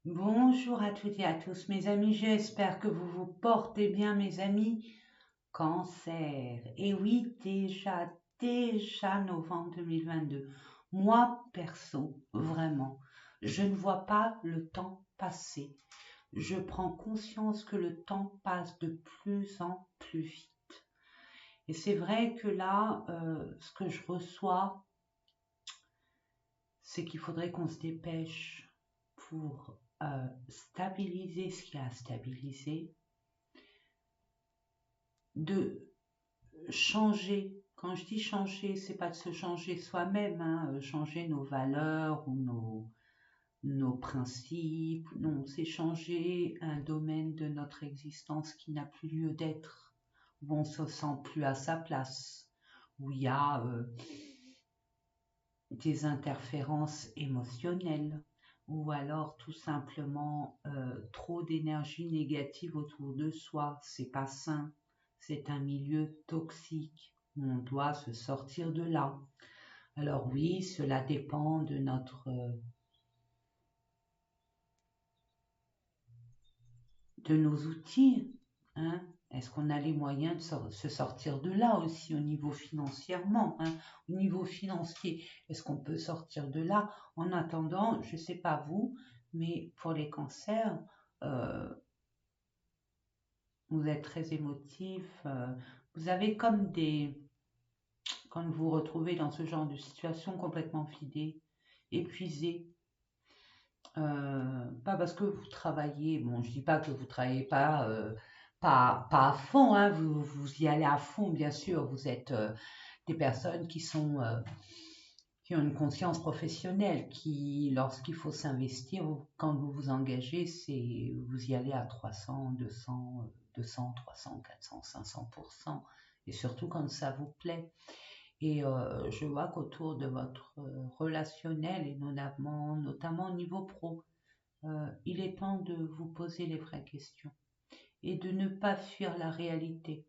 Bonjour à toutes et à tous mes amis, j'espère que vous vous portez bien mes amis. Cancer, et oui déjà novembre 2022. Moi perso, vraiment, je ne vois pas le temps passer. Je prends conscience que le temps passe de plus en plus vite. Et c'est vrai que là, ce que je reçois, c'est qu'il faudrait qu'on se dépêche pour stabiliser ce qui a à stabiliser, de changer. Quand je dis changer, c'est pas de se changer soi-même, hein, changer nos valeurs ou nos principes. Non, c'est changer un domaine de notre existence qui n'a plus lieu d'être, où on se sent plus à sa place, où il y a des interférences émotionnelles, ou alors tout simplement trop d'énergie négative autour de soi. C'est pas sain, c'est un milieu toxique. On doit se sortir de là. Alors oui, cela dépend de nos outils, hein. Est-ce qu'on a les moyens de se sortir de là aussi au niveau financièrement, hein, au niveau financier? Est-ce qu'on peut sortir de là? En attendant, je ne sais pas vous, mais pour les cancers, euh, vous êtes très émotif, vous avez comme quand vous vous retrouvez dans ce genre de situation complètement vidé, épuisé, pas parce que vous travaillez, bon, je dis pas que vous travaillez pas à fond, hein, vous y allez à fond, bien sûr, vous êtes des personnes qui ont une conscience professionnelle, qui, lorsqu'il faut s'investir, quand vous vous engagez, vous y allez à 300, 200, 200, 300, 400, 500%, et surtout quand ça vous plaît. Et je vois qu'autour de votre relationnel, et notamment au niveau pro, il est temps de vous poser les vraies questions et de ne pas fuir la réalité.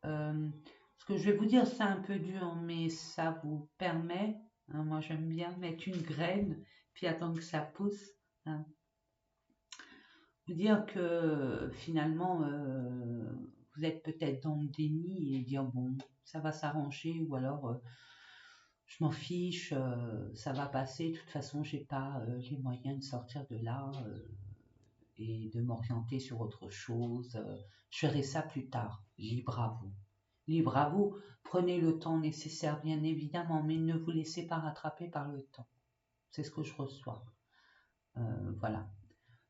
Ce que je vais vous dire, c'est un peu dur, mais ça vous permet, hein, moi j'aime bien mettre une graine, puis attendre que ça pousse, hein. Vous dire que finalement, vous êtes peut-être dans le déni et dire bon, ça va s'arranger, ou alors je m'en fiche, ça va passer, de toute façon j'ai pas les moyens de sortir de là. Et de m'orienter sur autre chose. Je ferai ça plus tard. Libre à vous. Libre à vous. Prenez le temps nécessaire, bien évidemment, mais ne vous laissez pas rattraper par le temps. C'est ce que je reçois. Voilà.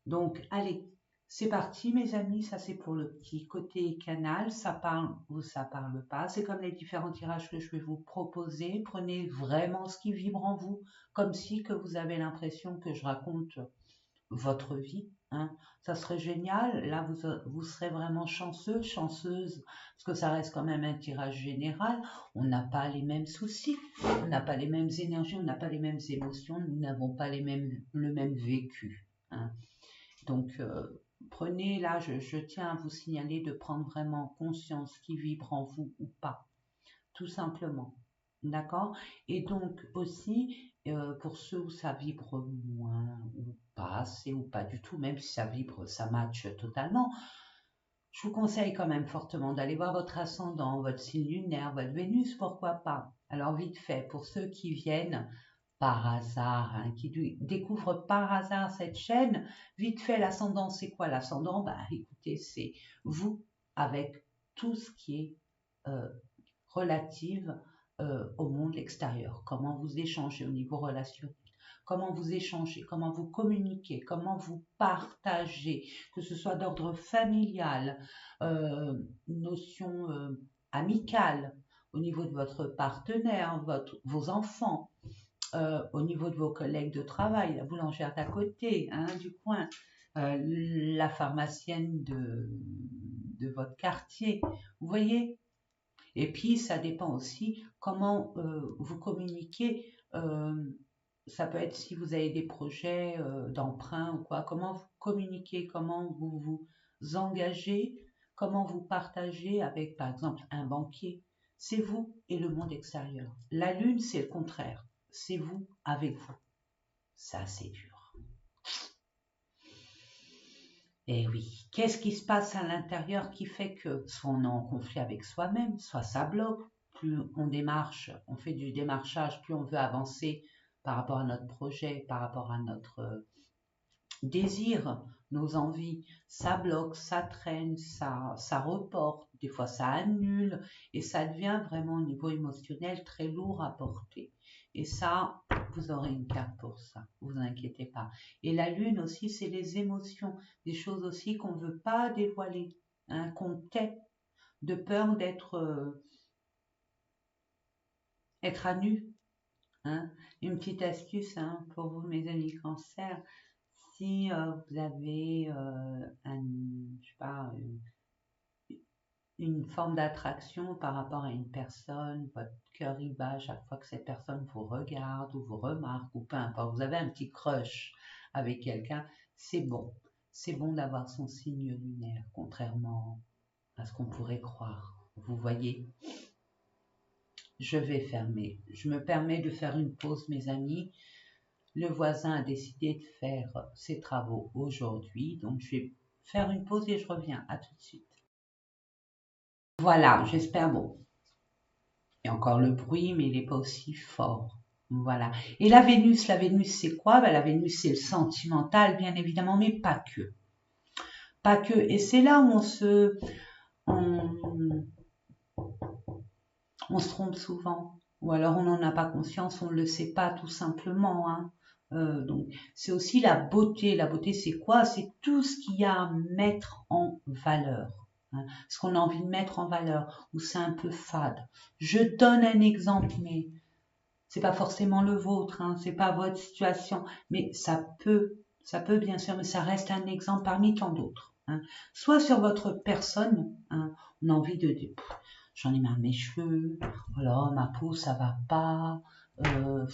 Donc, allez, c'est parti, mes amis. Ça, c'est pour le petit côté canal. Ça parle ou ça parle pas. C'est comme les différents tirages que je vais vous proposer. Prenez vraiment ce qui vibre en vous, comme si que vous avez l'impression que je raconte votre vie, hein. Ça serait génial. Là, vous serez vraiment chanceux, chanceuse, parce que ça reste quand même un tirage général. On n'a pas les mêmes soucis, on n'a pas les mêmes énergies, on n'a pas les mêmes émotions, nous n'avons pas le même vécu, hein. Donc, prenez là, je tiens à vous signaler de prendre vraiment conscience qui vibre en vous ou pas, tout simplement. D'accord? Et donc aussi, pour ceux où ça vibre moins, ou pas assez, ou pas du tout, même si ça vibre, ça match totalement, je vous conseille quand même fortement d'aller voir votre ascendant, votre signe lunaire, votre Vénus, pourquoi pas. Alors vite fait, pour ceux qui viennent par hasard, hein, qui découvrent par hasard cette chaîne, vite fait, l'ascendant, c'est quoi l'ascendant? Bah écoutez, c'est vous avec tout ce qui est euh, relative au monde extérieur, comment vous échangez au niveau relationnel, comment vous échangez, comment vous communiquez, comment vous partagez, que ce soit d'ordre familial, notion amicale, au niveau de votre partenaire, vos enfants, au niveau de vos collègues de travail, la boulangère d'à côté, hein, du coin, la pharmacienne de votre quartier. Vous voyez, et puis, ça dépend aussi comment vous communiquez. Ça peut être si vous avez des projets d'emprunt ou quoi, comment vous communiquez, comment vous vous engagez, comment vous partagez avec, par exemple, un banquier. C'est vous et le monde extérieur. La Lune, c'est le contraire. C'est vous avec vous. Ça, c'est dur. Et oui, qu'est-ce qui se passe à l'intérieur qui fait que soit on est en conflit avec soi-même, soit ça bloque. Plus on démarche, on fait du démarchage, plus on veut avancer par rapport à notre projet, par rapport à notre désir, nos envies, ça bloque, ça traîne, ça reporte, des fois ça annule, et ça devient vraiment au niveau émotionnel très lourd à porter. Et ça, vous aurez une carte pour ça, vous inquiétez pas. Et la lune aussi, c'est les émotions, des choses aussi qu'on ne veut pas dévoiler, hein, qu'on tait, de peur être à nu. Hein. Une petite astuce, hein, pour vous, mes amis cancer, si vous avez je sais pas, une forme d'attraction par rapport à une personne, votre cœur y bat chaque fois que cette personne vous regarde ou vous remarque ou peu importe, vous avez un petit crush avec quelqu'un, c'est bon. C'est bon d'avoir son signe lunaire, contrairement à ce qu'on pourrait croire. Vous voyez, je vais fermer. Je me permets de faire une pause, mes amis. Le voisin a décidé de faire ses travaux aujourd'hui, donc je vais faire une pause et je reviens. À tout de suite. Voilà, j'espère, bon, il y a encore le bruit, mais il n'est pas aussi fort. Voilà. Et la Vénus c'est quoi? Ben, la Vénus, c'est le sentimental, bien évidemment, mais pas que. Pas que. Et c'est là où on, on se trompe souvent. Ou alors on n'en a pas conscience, on ne le sait pas tout simplement. Hein. Donc c'est aussi la beauté. La beauté, c'est quoi? C'est tout ce qu'il y a à mettre en valeur. Hein, ce qu'on a envie de mettre en valeur, ou c'est un peu fade. Je donne un exemple, mais c'est pas forcément le vôtre, hein, c'est pas votre situation, mais ça peut bien sûr, mais ça reste un exemple parmi tant d'autres. Hein. Soit sur votre personne, hein, on a envie de dire, j'en ai marre de mes cheveux, voilà, ma peau ça va pas, euh,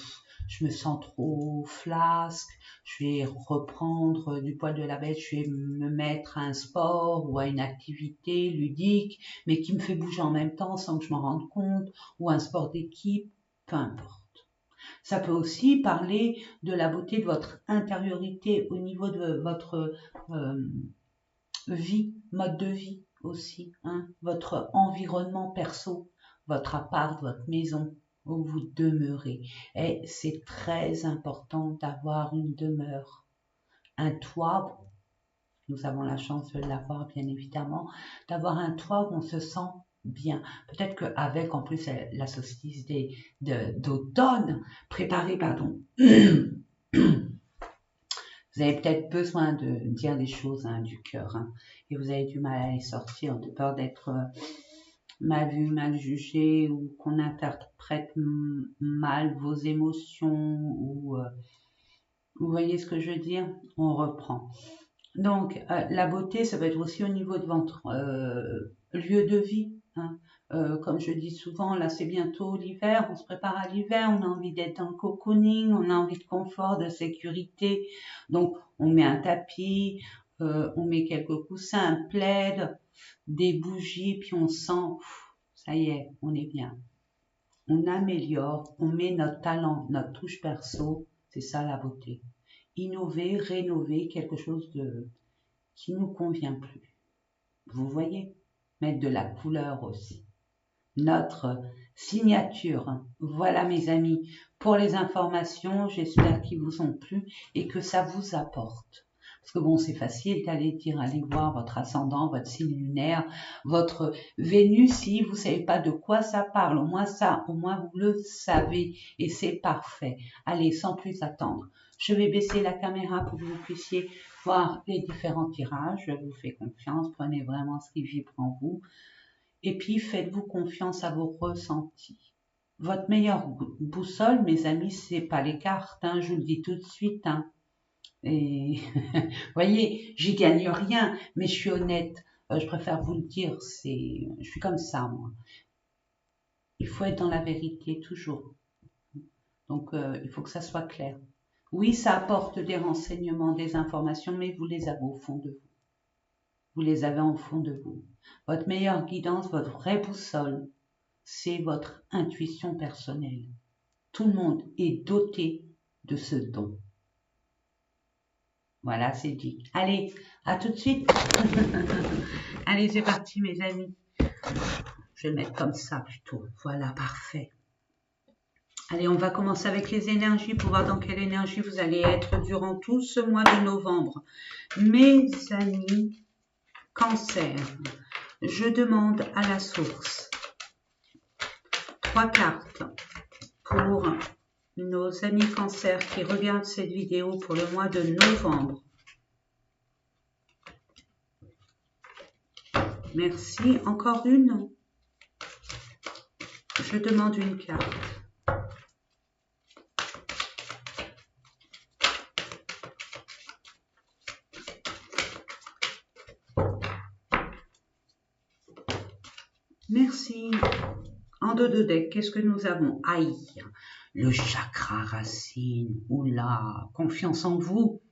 je me sens trop flasque, je vais reprendre du poil de la bête, je vais me mettre à un sport ou à une activité ludique, mais qui me fait bouger en même temps sans que je m'en rende compte, ou un sport d'équipe, peu importe. Ça peut aussi parler de la beauté de votre intériorité au niveau de votre euh, vie, mode de vie aussi, hein, votre environnement perso, votre appart, votre maison où vous demeurez. Et c'est très important d'avoir une demeure, un toit. Nous avons la chance de l'avoir, bien évidemment, d'avoir un toit où on se sent bien. Peut-être qu'avec, en plus, la solstice d'automne, préparée, pardon, vous avez peut-être besoin de dire des choses, hein, du cœur, hein, et vous avez du mal à les sortir, de peur d'être mal vu, mal jugé, ou qu'on interprète mal vos émotions, ou vous voyez ce que je veux dire? On reprend. Donc, la beauté, ça va être aussi au niveau de votre lieu de vie. Hein. Comme je dis souvent, là c'est bientôt l'hiver, on se prépare à l'hiver, on a envie d'être en cocooning, on a envie de confort, de sécurité. Donc, on met un tapis, on met quelques coussins, un plaid, des bougies, puis on sent, ça y est, on est bien. On améliore, on met notre talent, notre touche perso, c'est ça la beauté. Innover, rénover quelque chose qui nous convient plus. Vous voyez, mettre de la couleur aussi. Notre signature. Voilà mes amis, pour les informations, j'espère qu'ils vous ont plu et que ça vous apporte. Parce que bon, c'est facile d'aller dire, allez voir votre ascendant, votre signe lunaire, votre Vénus, si vous savez pas de quoi ça parle, au moins vous le savez et c'est parfait. Allez, sans plus attendre. Je vais baisser la caméra pour que vous puissiez voir les différents tirages. Je vous fais confiance, prenez vraiment ce qui vibre en vous. Et puis, faites-vous confiance à vos ressentis. Votre meilleure boussole, mes amis, c'est pas les cartes, hein, je vous le dis tout de suite. Hein. Et vous voyez, j'y gagne rien, mais je suis honnête. Je préfère vous le dire, je suis comme ça, moi. Il faut être dans la vérité, toujours. Donc, il faut que ça soit clair. Oui, ça apporte des renseignements, des informations, mais vous les avez au fond de vous. Vous les avez au fond de vous. Votre meilleure guidance, votre vraie boussole, c'est votre intuition personnelle. Tout le monde est doté de ce don. Voilà, c'est dit. Allez, à tout de suite. Allez, c'est parti, mes amis. Je vais le mettre comme ça plutôt. Voilà, parfait. Allez, on va commencer avec les énergies pour voir dans quelle énergie vous allez être durant tout ce mois de novembre. Mes amis, Cancer, je demande à la source 3 cartes pour nos amis Cancer qui regardent cette vidéo pour le mois de novembre. Merci. Encore une. Je demande une carte. Merci. En dos de deck, qu'est-ce que nous avons? Aïe, le chakra racine. Oula, confiance en vous.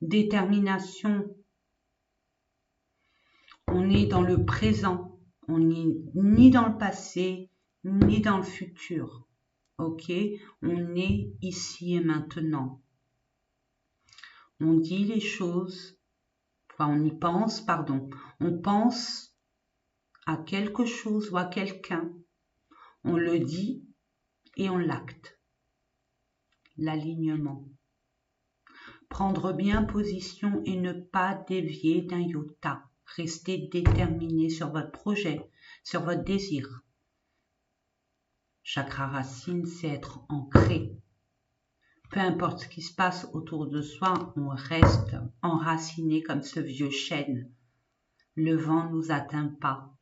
Détermination. On est dans le présent. On n'est ni dans le passé, ni dans le futur. Ok? On est ici et maintenant. On dit les choses. Enfin, on y pense, pardon. On pense à quelque chose ou à quelqu'un. On le dit et on l'acte. L'alignement. Prendre bien position et ne pas dévier d'un iota. Restez déterminé sur votre projet, sur votre désir. Chakra racine, c'est être ancré. Peu importe ce qui se passe autour de soi, on reste enraciné comme ce vieux chêne. Le vent ne nous atteint pas.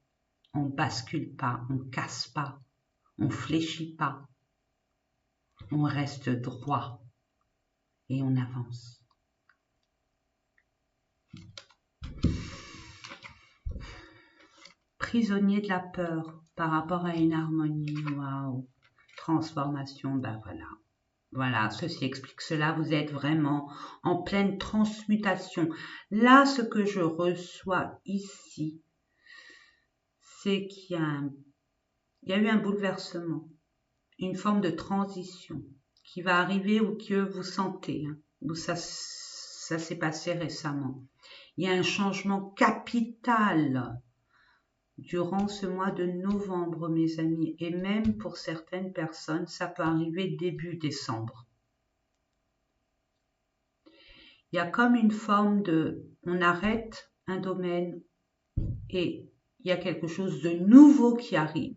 On bascule pas, on casse pas, on fléchit pas. On reste droit et on avance. Prisonnier de la peur par rapport à une harmonie. Waouh! Transformation, ben voilà. Voilà, ceci explique cela. Vous êtes vraiment en pleine transmutation. Là, ce que je reçois ici, c'est qu'il y a eu un bouleversement, une forme de transition qui va arriver ou que vous sentez, où ça s'est passé récemment. Il y a un changement capital durant ce mois de novembre, mes amis, et même pour certaines personnes, ça peut arriver début décembre. Il y a comme une forme de, on arrête un domaine et il y a quelque chose de nouveau qui arrive.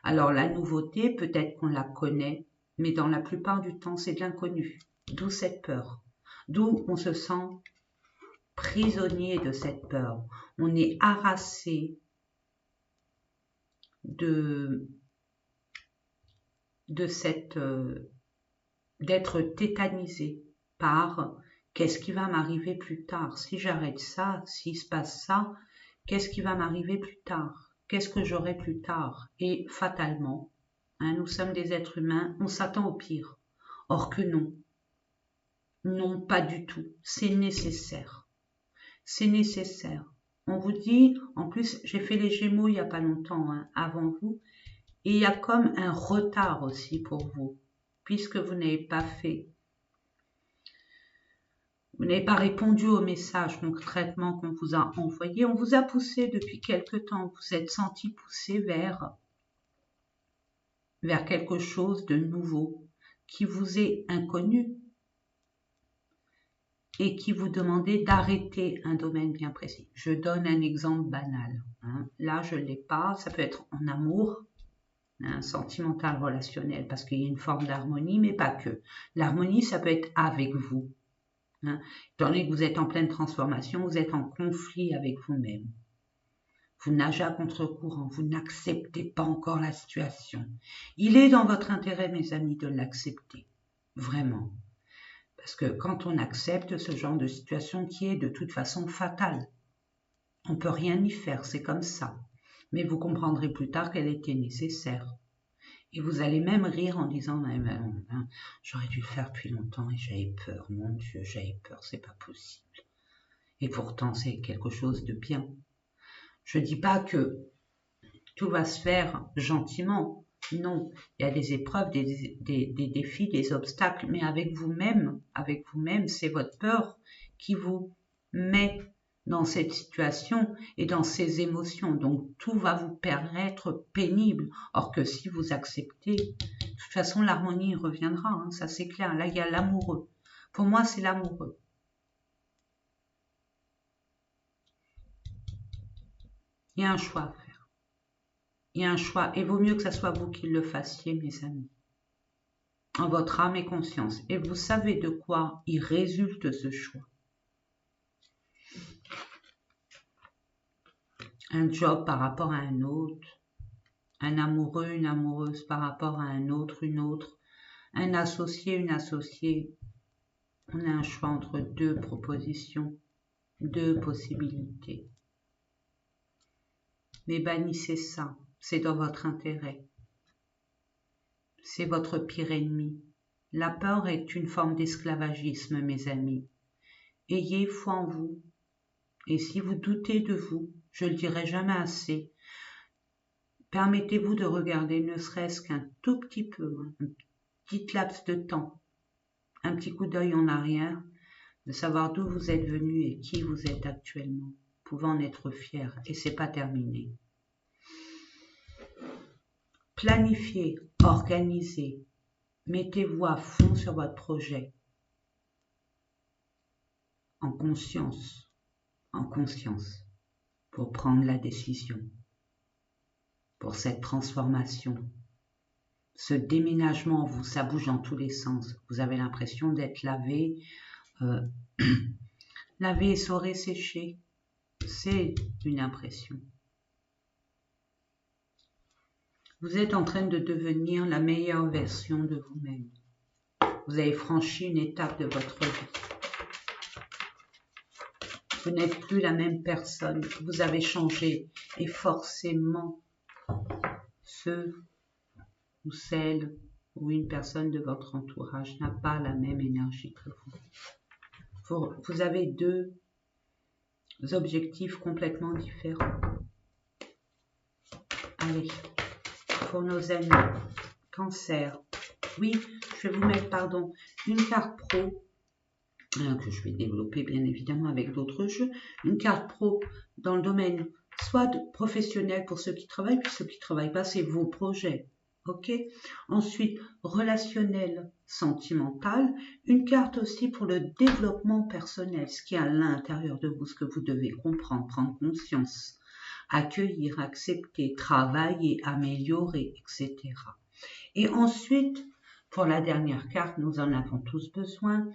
Alors la nouveauté, peut-être qu'on la connaît, mais dans la plupart du temps, c'est de l'inconnu. D'où cette peur. D'où on se sent prisonnier de cette peur. On est harassé d'être tétanisé par qu'est-ce qui va m'arriver plus tard. Si j'arrête ça, s'il se passe ça, qu'est-ce qui va m'arriver plus tard? Qu'est-ce que j'aurai plus tard? Et fatalement, nous sommes des êtres humains, on s'attend au pire. Or que non. Non, pas du tout. C'est nécessaire. C'est nécessaire. On vous dit, en plus, j'ai fait les Gémeaux il n'y a pas longtemps, avant vous, et il y a comme un retard aussi pour vous, puisque vous n'avez pas fait. Vous n'avez pas répondu au message concrètement qu'on vous a envoyé. On vous a poussé depuis quelque temps. Vous vous êtes senti poussé vers quelque chose de nouveau qui vous est inconnu et qui vous demandait d'arrêter un domaine bien précis. Je donne un exemple banal. Là, je ne l'ai pas. Ça peut être en amour, sentimental, relationnel, parce qu'il y a une forme d'harmonie, mais pas que. L'harmonie, ça peut être avec vous. Étant donné que vous êtes en pleine transformation, vous êtes en conflit avec vous-même. Vous nagez à contre-courant, vous n'acceptez pas encore la situation. Il est dans votre intérêt, mes amis, de l'accepter. Vraiment. Parce que quand on accepte ce genre de situation qui est de toute façon fatale, on ne peut rien y faire, c'est comme ça. Mais vous comprendrez plus tard qu'elle était nécessaire. Et vous allez même rire en disant j'aurais dû le faire depuis longtemps et j'avais peur, mon Dieu, j'avais peur, c'est pas possible. Et pourtant, c'est quelque chose de bien. Je ne dis pas que tout va se faire gentiment. Non, il y a des épreuves, des défis, des obstacles, mais avec vous-même, c'est votre peur qui vous met dans cette situation et dans ces émotions. Donc, tout va vous paraître pénible. Or que si vous acceptez, de toute façon, l'harmonie reviendra. Hein, ça, c'est clair. Là, il y a l'amoureux. Pour moi, c'est l'amoureux. Il y a un choix à faire. Il y a un choix. Et vaut mieux que ce soit vous qui le fassiez, mes amis. En votre âme et conscience. Et vous savez de quoi il résulte ce choix. Un job par rapport à un autre, un amoureux, une amoureuse par rapport à un autre, une autre, un associé, une associée. On a un choix entre deux propositions, deux possibilités. Mais bannissez ça, c'est dans votre intérêt. C'est votre pire ennemi. La peur est une forme d'esclavagisme, mes amis. Ayez foi en vous. Et si vous doutez de vous, je le dirai jamais assez, permettez-vous de regarder ne serait-ce qu'un tout petit peu, un petit laps de temps, un petit coup d'œil en arrière, de savoir d'où vous êtes venu et qui vous êtes actuellement. Vous pouvez en être fier et c'est pas terminé. Planifiez, organisez, mettez-vous à fond sur votre projet, en conscience, pour prendre la décision, pour cette transformation. Ce déménagement, ça bouge dans tous les sens. Vous avez l'impression d'être lavé, lavé, essoré, séché. C'est une impression. Vous êtes en train de devenir la meilleure version de vous-même. Vous avez franchi une étape de votre vie. Vous n'êtes plus la même personne. Vous avez changé. Et forcément, ceux ou celle ou une personne de votre entourage n'a pas la même énergie que vous. Vous avez deux objectifs complètement différents. Allez, pour nos amis, Cancer. Oui, je vais vous mettre, une carte pro, que je vais développer bien évidemment avec d'autres jeux. Une carte pro dans le domaine soit professionnel pour ceux qui travaillent, puis ceux qui ne travaillent pas, c'est vos projets. Ok. Ensuite, relationnel, sentimental. Une carte aussi pour le développement personnel, ce qui est à l'intérieur de vous, ce que vous devez comprendre, prendre conscience, accueillir, accepter, travailler, améliorer, etc. Et ensuite, pour la dernière carte, nous en avons tous besoin,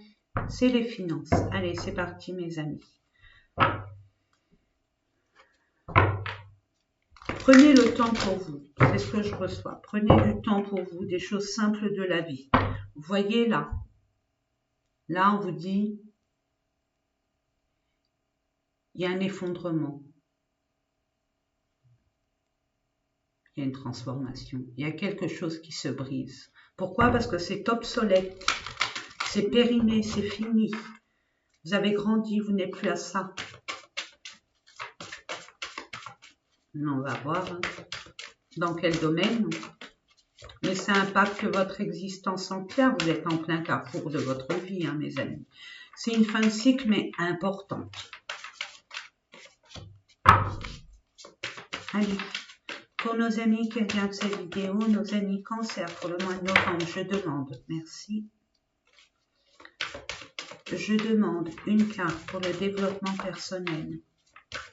c'est les finances. Allez, c'est parti mes amis. Prenez le temps pour vous, c'est ce que je reçois. Prenez du temps pour vous, des choses simples de la vie. Vous voyez là, on vous dit, il y a un effondrement. Il y a une transformation. Il y a quelque chose qui se brise. Pourquoi? Parce que c'est obsolète, c'est périmé, c'est fini. Vous avez grandi, vous n'êtes plus à ça. On va voir dans quel domaine. Mais ça impacte votre existence entière. Vous êtes en plein carrefour de votre vie, mes amis. C'est une fin de cycle, mais importante. Allez, pour nos amis qui regardent cette vidéo, nos amis Cancer pour le mois de novembre, je demande, merci. Je demande une carte pour le développement personnel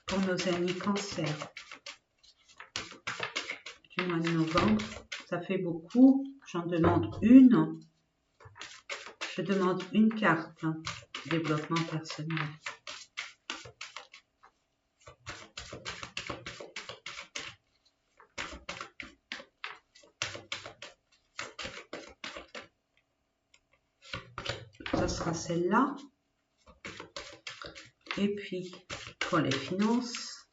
pour nos amis Cancer du mois de novembre. Ça fait beaucoup. J'en demande une. Je demande une carte développement personnel. Ça sera celle-là. Et puis, pour les finances,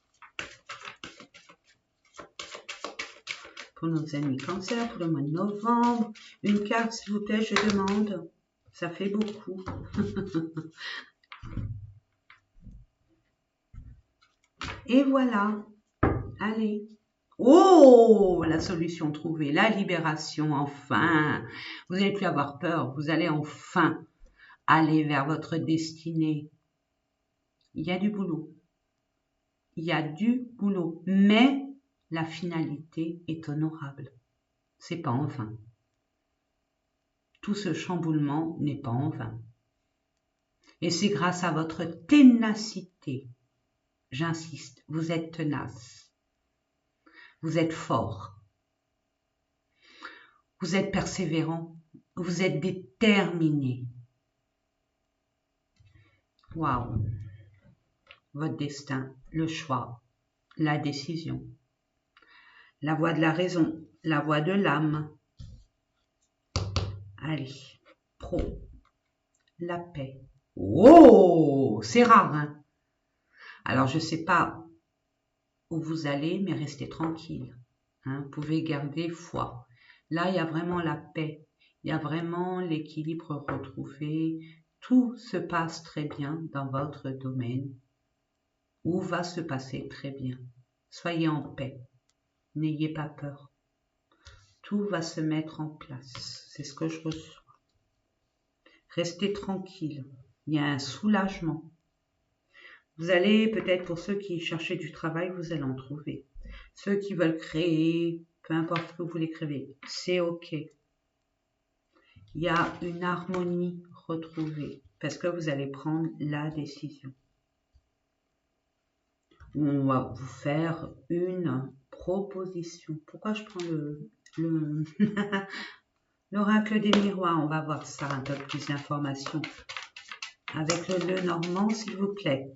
pour nos amis Cancer, pour le mois de novembre, une carte, s'il vous plaît, je demande. Ça fait beaucoup. Et voilà. Allez. Oh, la solution trouvée, la libération, enfin. Vous n'allez plus avoir peur, vous allez enfin aller vers votre destinée. Il y a du boulot. Il y a du boulot. Mais la finalité est honorable. C'est pas en vain. Tout ce chamboulement n'est pas en vain. Et c'est grâce à votre ténacité, j'insiste, vous êtes tenace, vous êtes fort, vous êtes persévérant, vous êtes déterminé. Waouh! Votre destin, le choix, la décision, la voix de la raison, la voix de l'âme. Allez, pro, la paix. Oh, c'est rare, hein? Alors, je ne sais pas où vous allez, mais restez tranquille. Hein? Vous pouvez garder foi. Là, il y a vraiment la paix. Il y a vraiment l'équilibre retrouvé. Tout se passe très bien dans votre domaine. Ou va se passer très bien. Soyez en paix. N'ayez pas peur. Tout va se mettre en place. C'est ce que je reçois. Restez tranquille. Il y a un soulagement. Vous allez, peut-être pour ceux qui cherchaient du travail, vous allez en trouver. Ceux qui veulent créer, peu importe ce que vous voulez créer, c'est OK. Il y a une harmonie retrouvée parce que vous allez prendre la décision. On va vous faire une proposition. Pourquoi je prends l'oracle des miroirs? On va voir ça, un peu plus d'informations. Avec le normand, s'il vous plaît.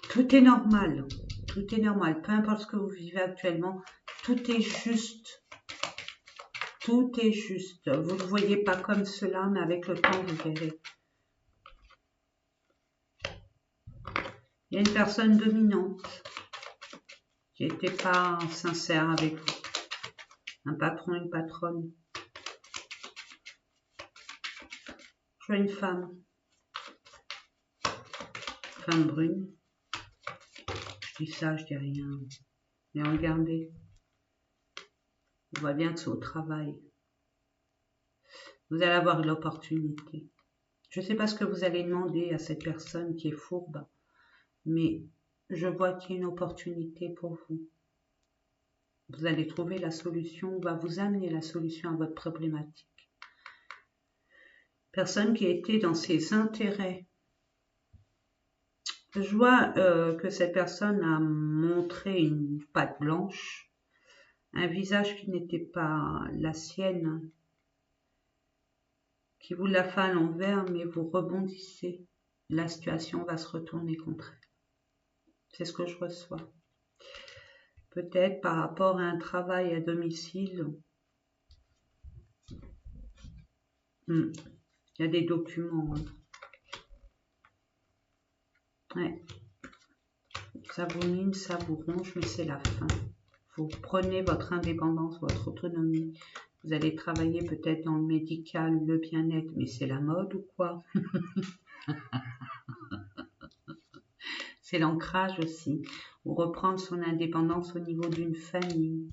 Tout est normal. Tout est normal. Peu importe ce que vous vivez actuellement, tout est juste. Tout est juste. Vous ne le voyez pas comme cela, mais avec le temps, vous verrez. Il y a une personne dominante qui n'était pas sincère avec vous. Un patron, une patronne. Je vois une femme. Femme brune. Je dis ça, je dis rien. Mais regardez. On voit bien que c'est au travail. Vous allez avoir l'opportunité. Je ne sais pas ce que vous allez demander à cette personne qui est fourbe, mais je vois qu'il y a une opportunité pour vous. Vous allez trouver la solution, on va vous amener la solution à votre problématique. Personne qui a été dans ses intérêts. Je vois que cette personne a montré une patte blanche, un visage qui n'était pas la sienne, qui vous l'a fait à l'envers, mais vous rebondissez. La situation va se retourner contre elle. C'est ce que je reçois. Peut-être par rapport à un travail à domicile. Il y a des documents. Hein. Ouais. Ça vous mine, ça vous ronge, mais c'est la fin. Vous prenez votre indépendance, votre autonomie. Vous allez travailler peut-être dans le médical, le bien-être, mais c'est la mode ou quoi? C'est l'ancrage aussi. Ou reprendre son indépendance au niveau d'une famille.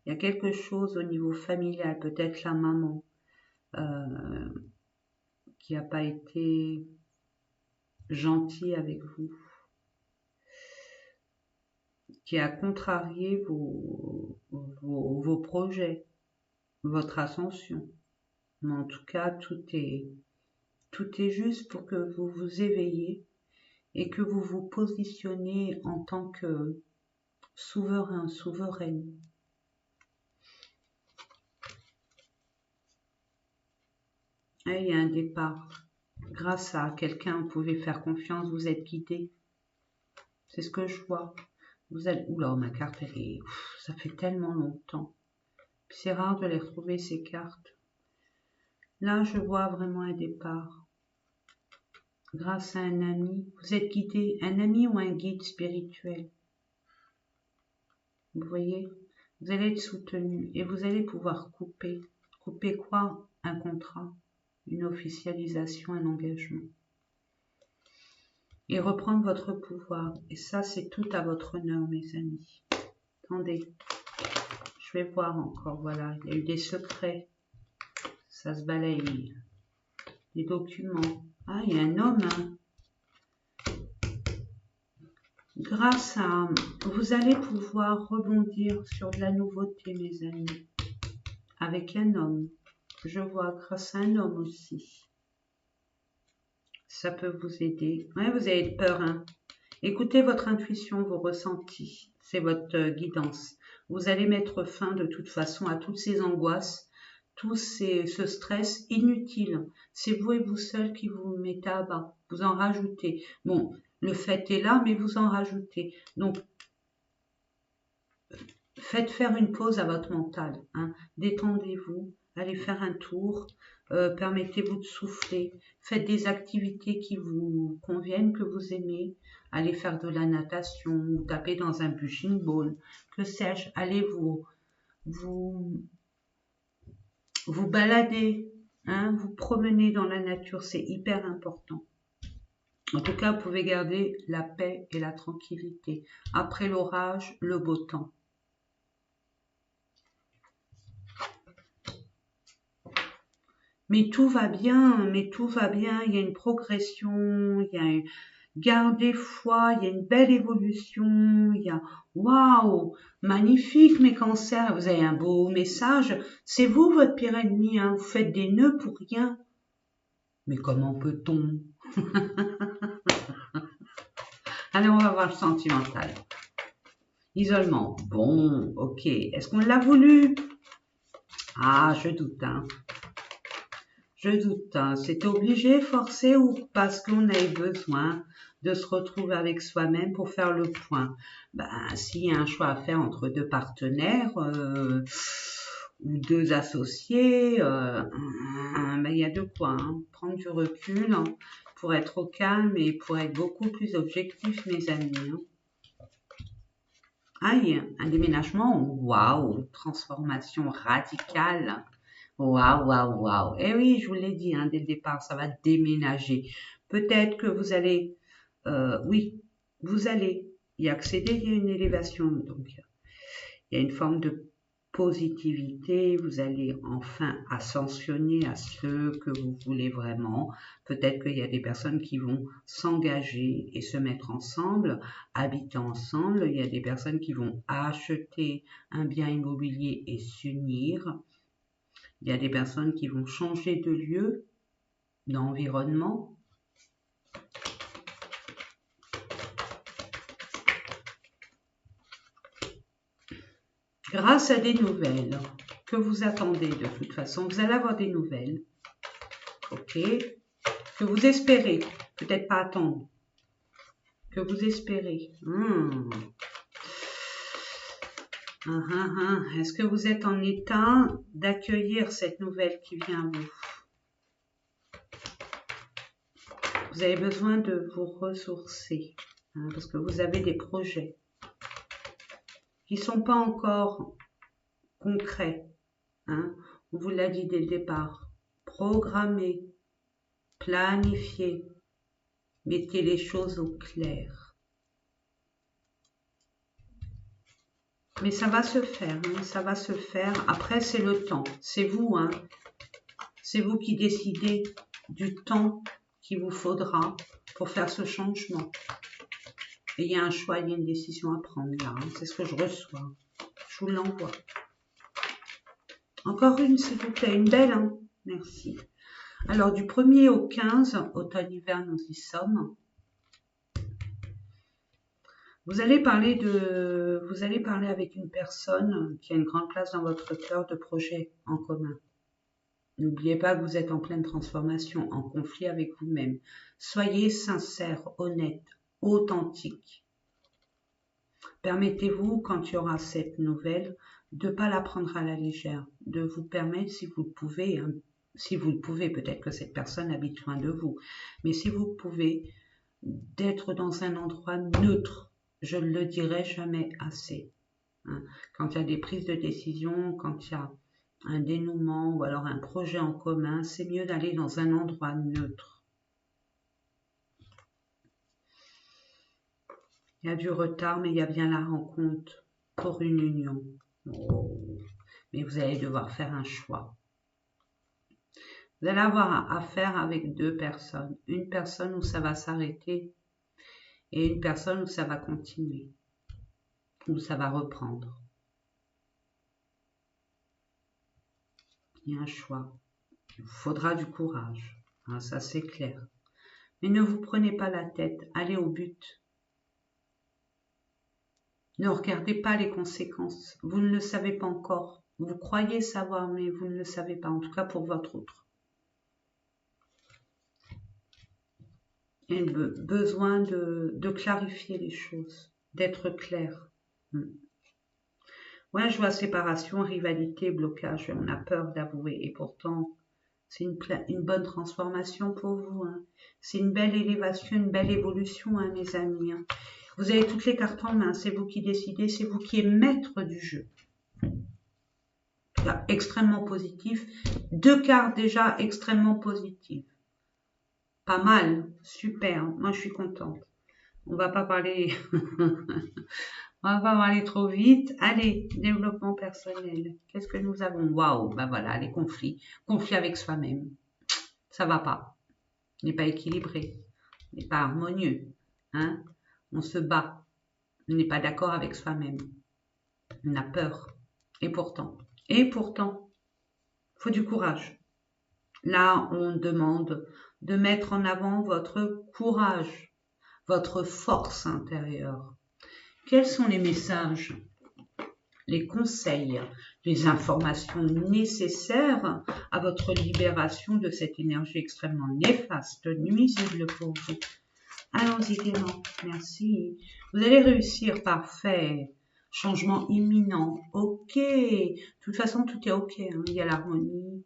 Il y a quelque chose au niveau familial, peut-être la maman qui n'a pas été gentille avec vous, qui a contrarié vos projets, votre ascension. Mais en tout cas, tout est juste pour que vous vous éveillez et que vous vous positionnez en tant que souverain, souveraine. Et il y a un départ. Grâce à quelqu'un, vous pouvez faire confiance, vous êtes guidé. C'est ce que je vois. Vous allez... Oula, ma carte, elle est... ça fait tellement longtemps. C'est rare de les retrouver, ces cartes. Là, je vois vraiment un départ. Grâce à un ami, vous êtes guidé, un ami ou un guide spirituel. Vous voyez, vous allez être soutenu et vous allez pouvoir couper. Couper quoi? Un contrat, une officialisation, un engagement. Et reprendre votre pouvoir. Et ça, c'est tout à votre honneur, mes amis. Attendez, je vais voir encore, voilà, il y a eu des secrets. Ça se balaye. des documents. Ah, il y a un homme. Hein. Grâce à... Vous allez pouvoir rebondir sur de la nouveauté, mes amis. Avec un homme. Je vois grâce à un homme aussi. Ça peut vous aider. Ouais, vous avez peur, hein. Écoutez votre intuition, vos ressentis. C'est votre guidance. Vous allez mettre fin de toute façon à toutes ces angoisses, ce stress inutile. C'est vous et vous seul qui vous mettez à bas. Vous en rajoutez. Bon, le fait est là, mais vous en rajoutez. Donc, faites faire une pause à votre mental. Hein. Détendez-vous. Allez faire un tour. Permettez-vous de souffler. Faites des activités qui vous conviennent, que vous aimez. Allez faire de la natation, ou taper dans un punching ball, que sais-je. Allez vous balader, hein, vous promener dans la nature, c'est hyper important. En tout cas, vous pouvez garder la paix et la tranquillité. Après l'orage, le beau temps. Mais tout va bien, il y a une progression, il y a une... Gardez foi, il y a une belle évolution, il y a... Waouh, magnifique mes cancers, vous avez un beau message. C'est vous votre pire ennemi, hein, vous faites des nœuds pour rien. Mais comment peut-on? Allez, on va voir le sentimental. Isolement, bon, ok. Est-ce qu'on l'a voulu? Ah, je doute, hein. Je doute, hein. C'était obligé, forcé ou parce qu'on avait besoin de se retrouver avec soi-même pour faire le point. Ben, s'il y a un choix à faire entre deux partenaires ou deux associés, ben, il y a de quoi hein. Prendre du recul hein, pour être au calme et pour être beaucoup plus objectif, mes amis. Hein. Aïe, un déménagement, waouh, transformation radicale. Waouh, waouh, waouh. Eh oui, je vous l'ai dit hein, dès le départ, ça va déménager. Peut-être que vous allez, oui, vous allez y accéder, il y a une élévation, donc il y a une forme de positivité, vous allez enfin ascensionner à ce que vous voulez vraiment. Peut-être qu'il y a des personnes qui vont s'engager et se mettre ensemble, habiter ensemble. Il y a des personnes qui vont acheter un bien immobilier et s'unir. Il y a des personnes qui vont changer de lieu, d'environnement. Grâce à des nouvelles que vous attendez de toute façon, vous allez avoir des nouvelles, ok, que vous espérez, peut-être pas attendre, que vous espérez. Est-ce que vous êtes en état d'accueillir cette nouvelle qui vient à vous? Vous avez besoin de vous ressourcer, hein, parce que vous avez des projets qui ne sont pas encore concrets. Hein. On vous l'a dit dès le départ. Programmez, planifiez, mettez les choses au clair. Mais ça va se faire, hein, ça va se faire. Après, c'est le temps. C'est vous, hein. C'est vous qui décidez du temps qu'il vous faudra pour faire ce changement. Et il y a un choix, il y a une décision à prendre là. Hein. C'est ce que je reçois. Je vous l'envoie. Encore une, s'il vous plaît. Une belle, hein. Merci. Alors, du 1er au 15, automne-hiver, nous y sommes. Vous allez parler avec une personne qui a une grande place dans votre cœur de projet en commun. N'oubliez pas que vous êtes en pleine transformation, en conflit avec vous-même. Soyez sincère, honnête, authentique. Permettez-vous, quand il y aura cette nouvelle, de ne pas la prendre à la légère, de vous permettre, si vous le pouvez, peut-être que cette personne habite loin de vous, mais si vous pouvez, d'être dans un endroit neutre. Je ne le dirai jamais assez. Hein. Quand il y a des prises de décision, quand il y a un dénouement ou alors un projet en commun, c'est mieux d'aller dans un endroit neutre. Il y a du retard, mais il y a bien la rencontre pour une union. Oh. Mais vous allez devoir faire un choix. Vous allez avoir affaire avec deux personnes. Une personne où ça va s'arrêter et une personne où ça va continuer, où ça va reprendre. Il y a un choix. Il vous faudra du courage. Hein, ça, c'est clair. Mais ne vous prenez pas la tête. Allez au but. Ne regardez pas les conséquences. Vous ne le savez pas encore. Vous croyez savoir, mais vous ne le savez pas. En tout cas, pour votre autre. Il y a besoin de clarifier les choses, d'être clair. Ouais, je vois séparation, rivalité, blocage. On a peur d'avouer. Et pourtant, c'est une bonne transformation pour vous. Hein. C'est une belle élévation, une belle évolution, hein, mes amis. Hein. Vous avez toutes les cartes en main. C'est vous qui décidez. C'est vous qui êtes maître du jeu. Là, extrêmement positif. Deux cartes déjà extrêmement positives. Pas mal. Super. Moi, je suis contente. On va pas parler... On va pas parler trop vite. Allez, développement personnel. Qu'est-ce que nous avons? Waouh, ben voilà, les conflits. Conflits avec soi-même. Ça va pas. On n'est pas équilibré. On n'est pas harmonieux. Hein? On se bat. On n'est pas d'accord avec soi-même. On a peur. Et pourtant, il faut du courage. Là, on demande de mettre en avant votre courage, votre force intérieure. Quels sont les messages, les conseils, les informations nécessaires à votre libération de cette énergie extrêmement néfaste, nuisible pour vous? Allons-y, Clément. Merci. Vous allez réussir. Parfait. Changement imminent. Ok. De toute façon, tout est ok. Hein. Il y a l'harmonie.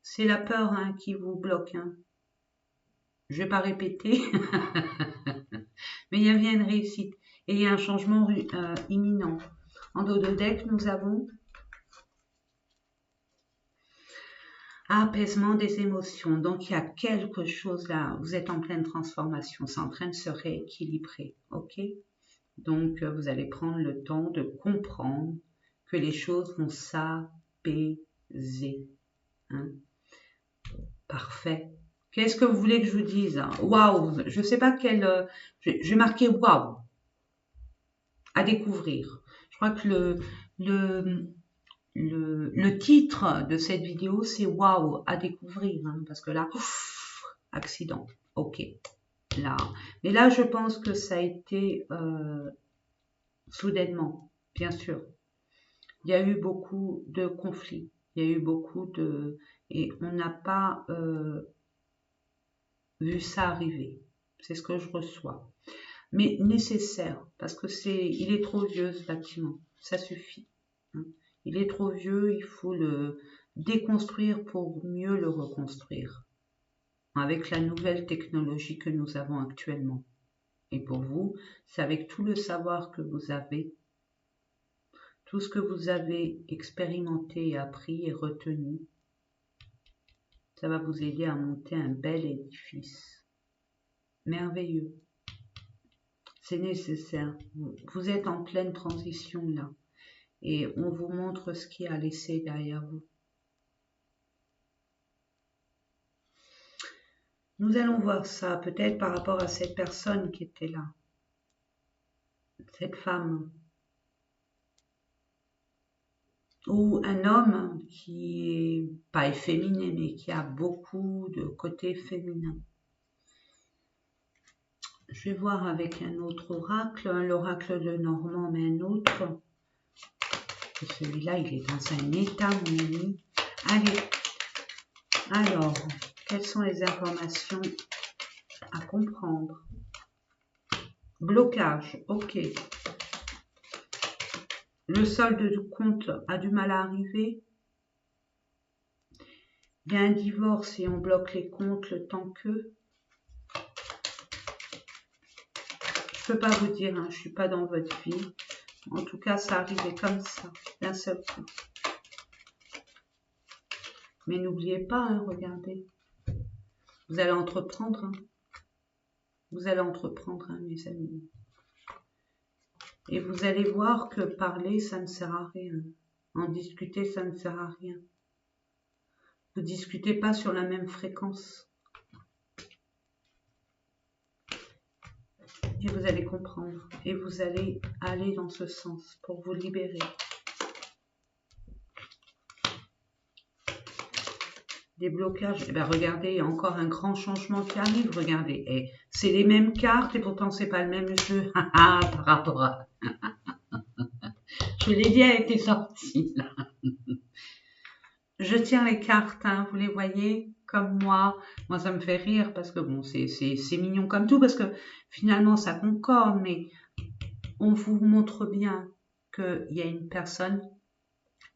C'est la peur hein, qui vous bloque. Hein. Je ne vais pas répéter. Mais il y a bien une réussite. Et il y a un changement imminent. En dos de deck, nous avons apaisement des émotions. Donc, il y a quelque chose là. Vous êtes en pleine transformation. C'est en train de se rééquilibrer. Ok? Donc, vous allez prendre le temps de comprendre que les choses vont s'apaiser. Hein? Parfait. Qu'est-ce que vous voulez que je vous dise? Waouh! Je ne sais pas quel... je vais marquer waouh. À découvrir. Je crois que le titre de cette vidéo, c'est waouh, à découvrir. Hein, parce que là, ouf, accident. Ok. Là. Mais là, je pense que ça a été soudainement, bien sûr. Il y a eu beaucoup de conflits. Il y a eu beaucoup de... Et on n'a pas vu ça arriver. C'est ce que je reçois. Mais nécessaire, parce que il est trop vieux ce bâtiment. Ça suffit. Hein. Il est trop vieux, il faut le déconstruire pour mieux le reconstruire. Avec la nouvelle technologie que nous avons actuellement. Et pour vous, c'est avec tout le savoir que vous avez, tout ce que vous avez expérimenté, appris et retenu, ça va vous aider à monter un bel édifice. Merveilleux. C'est nécessaire. Vous êtes en pleine transition là. Et on vous montre ce qu'il y a laissé derrière vous. Nous allons voir ça peut-être par rapport à cette personne qui était là. Cette femme. Ou un homme qui est pas efféminé, mais qui a beaucoup de côté féminin. Je vais voir avec un autre oracle, l'oracle de Normand, mais un autre. Celui-là, il est dans un état, mon ami. Allez, alors, quelles sont les informations à comprendre? Blocage, ok. Le solde de compte a du mal à arriver. Il y a un divorce et on bloque les comptes le temps que... Je ne peux pas vous dire, hein, je ne suis pas dans votre vie. En tout cas, ça arrivait comme ça, d'un seul coup. Mais n'oubliez pas, hein, regardez. Vous allez entreprendre. Hein. Vous allez entreprendre, hein, mes amis. Et vous allez voir que parler, ça ne sert à rien. En discuter, ça ne sert à rien. Vous discutez pas sur la même fréquence. Et vous allez comprendre. Et vous allez aller dans ce sens pour vous libérer. Des blocages. Eh bien, regardez, il y a encore un grand changement qui arrive. Regardez. Eh, c'est les mêmes cartes et pourtant, c'est pas le même jeu. Par rapport à... Je l'ai dit avec les sorties, là. Je tiens les cartes, hein, vous les voyez, comme moi. Moi, ça me fait rire parce que, bon, c'est mignon comme tout, parce que finalement, ça concorde, mais on vous montre bien qu'il y a une personne,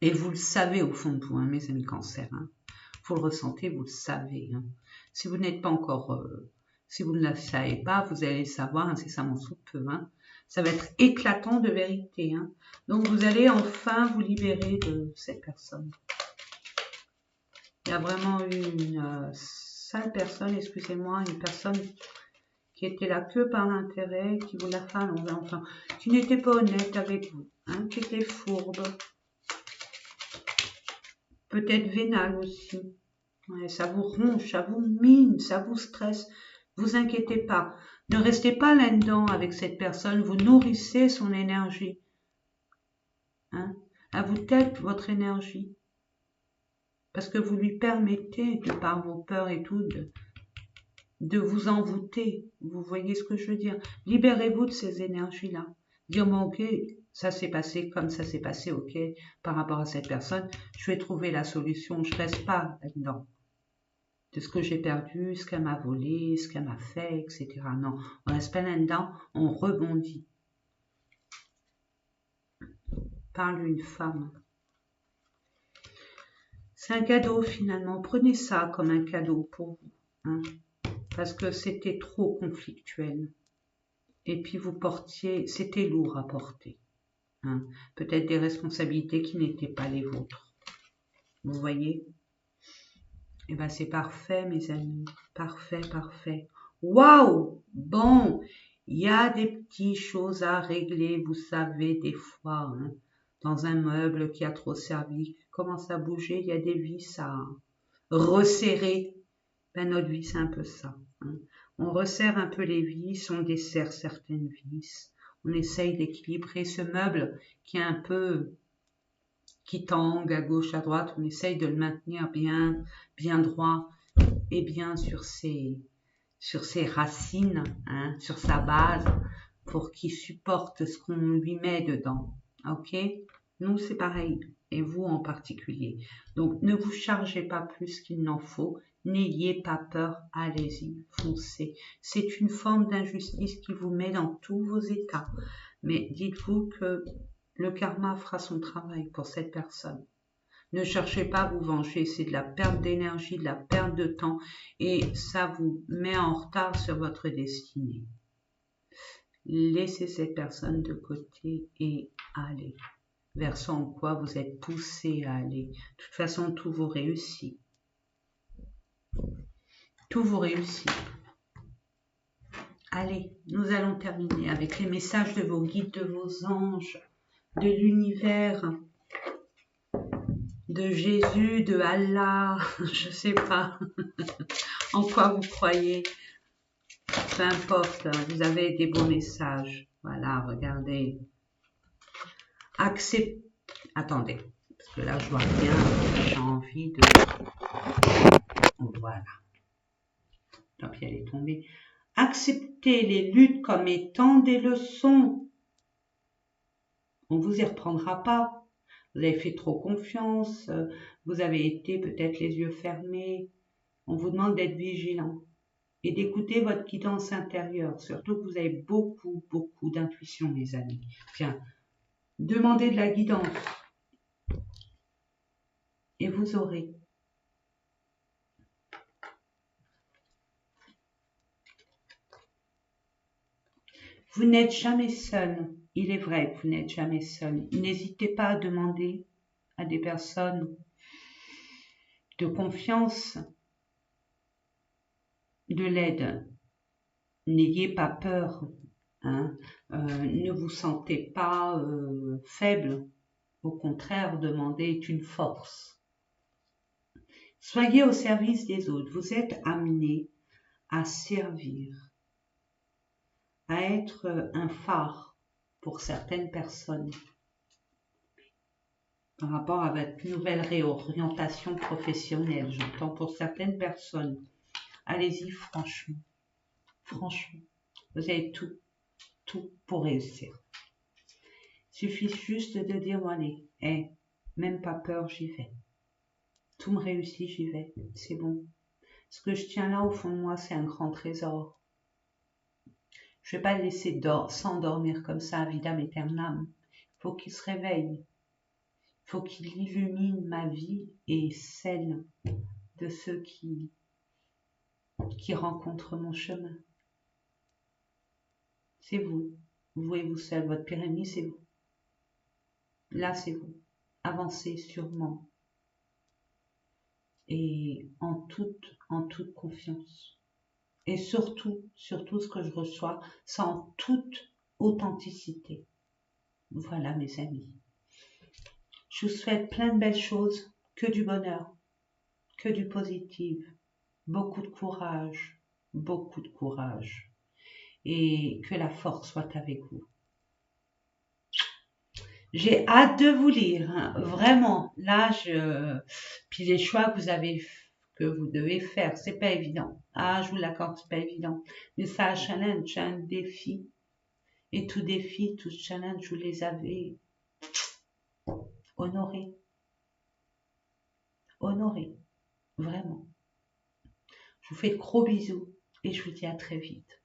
et vous le savez au fond de vous, hein, mes amis Cancer. Hein, vous le ressentez, vous le savez. Hein. Si vous n'êtes pas encore... si vous ne le savez pas, vous allez le savoir incessamment sous peu. Hein. Ça va être éclatant de vérité. Hein. Donc, vous allez enfin vous libérer de cette personne. Il y a vraiment une sale personne, excusez-moi, une personne qui était là que par intérêt, qui vous l'a fait à l'envers, enfin, qui n'était pas honnête avec vous, hein, qui était fourbe, peut-être vénale aussi. Ouais, ça vous ronge, ça vous mine, ça vous stresse. Vous inquiétez pas. Ne restez pas là-dedans avec cette personne, vous nourrissez son énergie. Hein, à vous tête votre énergie. Parce que vous lui permettez, de par vos peurs et tout, de vous envoûter. Vous voyez ce que je veux dire? Libérez-vous de ces énergies-là. Dire, bon, ok, ça s'est passé comme ça s'est passé, ok, par rapport à cette personne, je vais trouver la solution. Je reste pas là-dedans. De ce que j'ai perdu, ce qu'elle m'a volé, ce qu'elle m'a fait, etc. Non, on reste pas là-dedans, on rebondit. Parle une femme. C'est un cadeau finalement. Prenez ça comme un cadeau pour vous. Hein, parce que c'était trop conflictuel. Et puis vous portiez, c'était lourd à porter. Hein, peut-être des responsabilités qui n'étaient pas les vôtres. Vous voyez? Eh bien, c'est parfait, mes amis. Parfait, parfait. Waouh! Bon, il y a des petites choses à régler, vous savez, des fois, hein, dans un meuble qui a trop servi, qui commence à bouger, il y a des vis à resserrer. Ben, notre vie, c'est un peu ça. Hein. On resserre un peu les vis, on desserre certaines vis. On essaye d'équilibrer ce meuble qui est un peu, qui tangue à gauche, à droite. On essaye de le maintenir bien, bien droit et bien sur ses racines, hein, sur sa base, pour qu'il supporte ce qu'on lui met dedans. Ok? Nous, c'est pareil. Et vous en particulier. Donc, ne vous chargez pas plus qu'il n'en faut. N'ayez pas peur, allez-y, foncez. C'est une forme d'injustice qui vous met dans tous vos états. Mais dites-vous que le karma fera son travail pour cette personne. Ne cherchez pas à vous venger, c'est de la perte d'énergie, de la perte de temps et ça vous met en retard sur votre destinée. Laissez cette personne de côté et allez vers ce en quoi vous êtes poussé à aller. De toute façon, tout vous réussit. Tout vous réussit. Allez, nous allons terminer avec les messages de vos guides, de vos anges, de l'univers, de Jésus, de Allah, je sais pas en quoi vous croyez. Peu importe, vous avez des beaux messages. Voilà, regardez. Attendez, parce que là je vois rien, j'ai envie de... Voilà. Tant pis, elle est tombée. Acceptez les luttes comme étant des leçons. On ne vous y reprendra pas. Vous avez fait trop confiance, vous avez été peut-être les yeux fermés. On vous demande d'être vigilant et d'écouter votre guidance intérieure. Surtout que vous avez beaucoup, beaucoup d'intuition, mes amis. Bien, demandez de la guidance et vous aurez. Vous n'êtes jamais seul. Il est vrai que vous n'êtes jamais seul. N'hésitez pas à demander à des personnes de confiance de l'aide. N'ayez pas peur. Hein. Ne vous sentez pas faible. Au contraire, demander est une force. Soyez au service des autres. Vous êtes amené à servir, à être un phare pour certaines personnes par rapport à votre nouvelle réorientation professionnelle. J'entends pour certaines personnes. Allez-y franchement. Franchement. Vous avez tout pour réussir. Il suffit juste de dire, bon, allez, même pas peur, j'y vais. Tout me réussit, j'y vais. C'est bon. Ce que je tiens là au fond de moi, c'est un grand trésor. Je ne vais pas le laisser s'endormir comme ça à vitam aeternam. Il faut qu'il se réveille. Il faut qu'il illumine ma vie et celle de ceux qui rencontrent mon chemin. C'est vous. Vous et vous seul. Votre pire ennemi, c'est vous. Là, c'est vous. Avancez sûrement. Et en toute confiance. Et surtout, ce que je reçois, c'est en toute authenticité. Voilà, mes amis. Je vous souhaite plein de belles choses, que du bonheur, que du positif, beaucoup de courage, et que la force soit avec vous. J'ai hâte de vous lire, hein, vraiment. Là, puis les choix que vous devez faire, c'est pas évident. Ah, je vous l'accorde, c'est pas évident. Mais ça un challenge, un défi. Et tout défi, tout challenge, vous les avez honorés. Honorés, vraiment. Je vous fais de gros bisous et je vous dis à très vite.